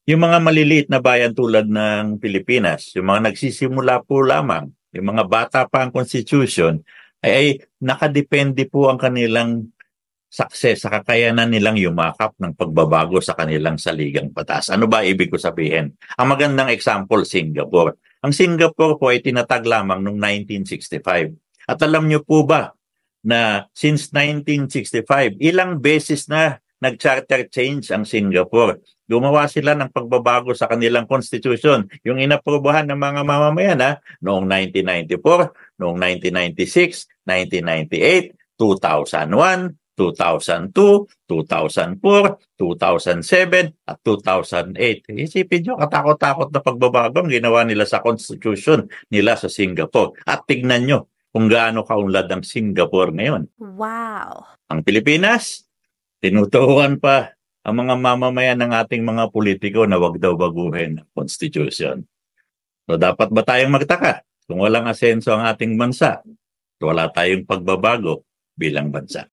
Yung mga maliliit na bayan tulad ng Pilipinas, yung mga nagsisimula po lamang, yung mga bata pa ang constitution, ay nakadepende po ang kanilang success sa kakayanan nilang yumakap ng pagbabago sa kanilang saligang batas. Ano ba ibig ko sabihin? Ang magandang example, Singapore. Ang Singapore po ay tinatag lamang noong 1965. At alam niyo po ba na since 1965, ilang beses na nag-charter change ang Singapore. Gumawa sila ng pagbabago sa kanilang constitution. Yung inaprobahan ng mga mamamayan noong 1994, noong 1996, 1998, 2001, 2002, 2004, 2007, at 2008. Isipin nyo, katakot-takot na pagbabago ang ginawa nila sa constitution nila sa Singapore. At tignan nyo kung gaano kaunlad ang Singapore ngayon. Wow. Ang Pilipinas, tinuturuan pa ang mga mamamayan ng ating mga politiko na wag daw baguhin ang constitution. So dapat ba tayong magtaka kung walang asenso ang ating bansa? Wala tayong pagbabago bilang bansa.